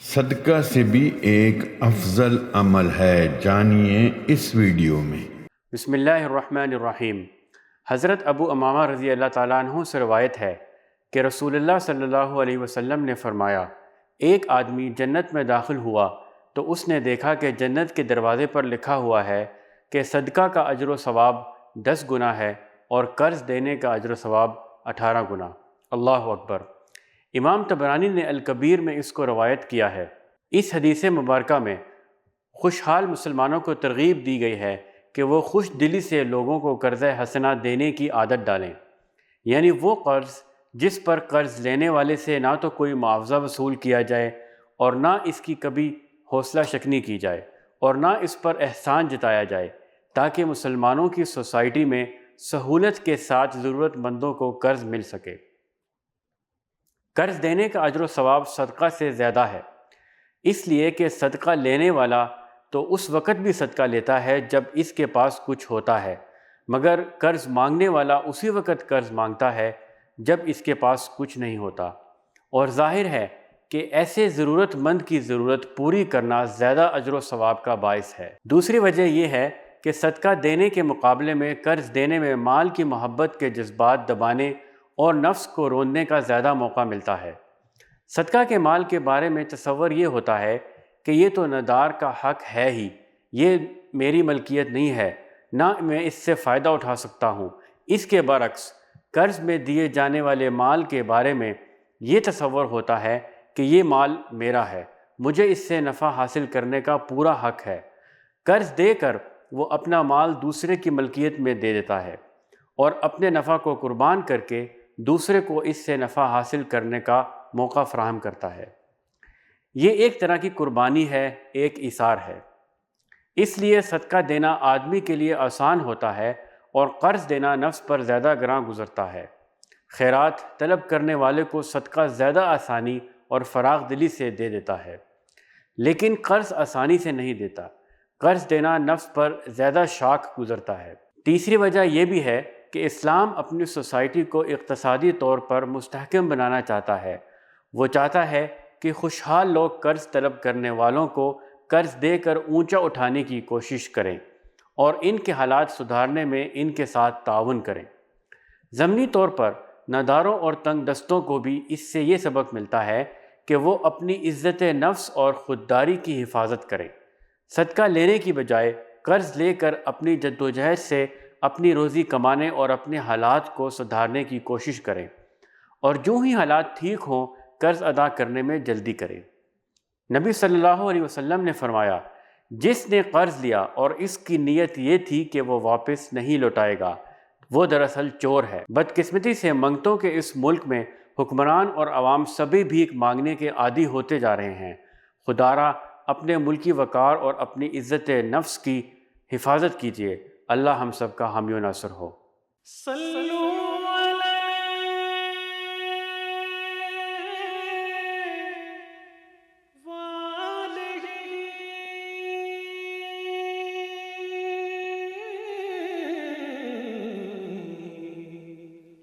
صدقہ سے بھی ایک افضل عمل ہے، جانیے اس ویڈیو میں۔ بسم اللہ الرحمن الرحیم۔ حضرت ابو امامہ رضی اللہ تعالیٰ عنہ سے روایت ہے کہ رسول اللہ صلی اللہ علیہ وسلم نے فرمایا، ایک آدمی جنت میں داخل ہوا تو اس نے دیکھا کہ جنت کے دروازے پر لکھا ہوا ہے کہ صدقہ کا اجر و ثواب 10 گنا ہے اور قرض دینے کا اجر و ثواب 18 گنا۔ اللہ اکبر۔ امام طبرانی نے الکبیر میں اس کو روایت کیا ہے۔ اس حدیث مبارکہ میں خوشحال مسلمانوں کو ترغیب دی گئی ہے کہ وہ خوش دلی سے لوگوں کو قرض حسنہ دینے کی عادت ڈالیں، یعنی وہ قرض جس پر قرض لینے والے سے نہ تو کوئی معاوضہ وصول کیا جائے اور نہ اس کی کبھی حوصلہ شکنی کی جائے اور نہ اس پر احسان جتایا جائے، تاکہ مسلمانوں کی سوسائٹی میں سہولت کے ساتھ ضرورت مندوں کو قرض مل سکے۔ قرض دینے کا اجر و ثواب صدقہ سے زیادہ ہے، اس لیے کہ صدقہ لینے والا تو اس وقت بھی صدقہ لیتا ہے جب اس کے پاس کچھ ہوتا ہے، مگر قرض مانگنے والا اسی وقت قرض مانگتا ہے جب اس کے پاس کچھ نہیں ہوتا، اور ظاہر ہے کہ ایسے ضرورت مند کی ضرورت پوری کرنا زیادہ اجر و ثواب کا باعث ہے۔ دوسری وجہ یہ ہے کہ صدقہ دینے کے مقابلے میں قرض دینے میں مال کی محبت کے جذبات دبانے اور نفس کو روندنے کا زیادہ موقع ملتا ہے۔ صدقہ کے مال کے بارے میں تصور یہ ہوتا ہے کہ یہ تو ندار کا حق ہے ہی، یہ میری ملکیت نہیں ہے، نہ میں اس سے فائدہ اٹھا سکتا ہوں۔ اس کے برعکس قرض میں دیے جانے والے مال کے بارے میں یہ تصور ہوتا ہے کہ یہ مال میرا ہے، مجھے اس سے نفع حاصل کرنے کا پورا حق ہے۔ قرض دے کر وہ اپنا مال دوسرے کی ملکیت میں دے دیتا ہے اور اپنے نفع کو قربان کر کے دوسرے کو اس سے نفع حاصل کرنے کا موقع فراہم کرتا ہے۔ یہ ایک طرح کی قربانی ہے، ایک ایثار ہے۔ اس لیے صدقہ دینا آدمی کے لیے آسان ہوتا ہے اور قرض دینا نفس پر زیادہ گراں گزرتا ہے۔ خیرات طلب کرنے والے کو صدقہ زیادہ آسانی اور فراغ دلی سے دے دیتا ہے، لیکن قرض آسانی سے نہیں دیتا۔ قرض دینا نفس پر زیادہ شاق گزرتا ہے۔ تیسری وجہ یہ بھی ہے کہ اسلام اپنی سوسائٹی کو اقتصادی طور پر مستحکم بنانا چاہتا ہے۔ وہ چاہتا ہے کہ خوشحال لوگ قرض طلب کرنے والوں کو قرض دے کر اونچا اٹھانے کی کوشش کریں اور ان کے حالات سدھارنے میں ان کے ساتھ تعاون کریں۔ ضمنی طور پر ناداروں اور تنگ دستوں کو بھی اس سے یہ سبق ملتا ہے کہ وہ اپنی عزت نفس اور خودداری کی حفاظت کریں۔ صدقہ لینے کی بجائے قرض لے کر اپنی جدوجہد سے اپنی روزی کمانے اور اپنے حالات کو سدھارنے کی کوشش کریں، اور جو ہی حالات ٹھیک ہوں قرض ادا کرنے میں جلدی کریں۔ نبی صلی اللہ علیہ وسلم نے فرمایا، جس نے قرض لیا اور اس کی نیت یہ تھی کہ وہ واپس نہیں لوٹائے گا، وہ دراصل چور ہے۔ بدقسمتی سے منگتوں کے اس ملک میں حکمران اور عوام سبھی بھیک مانگنے کے عادی ہوتے جا رہے ہیں۔ خدارا اپنے ملکی وقار اور اپنی عزت نفس کی حفاظت کیجیے۔ اللہ ہم سب کا حامی و ناصر ہو۔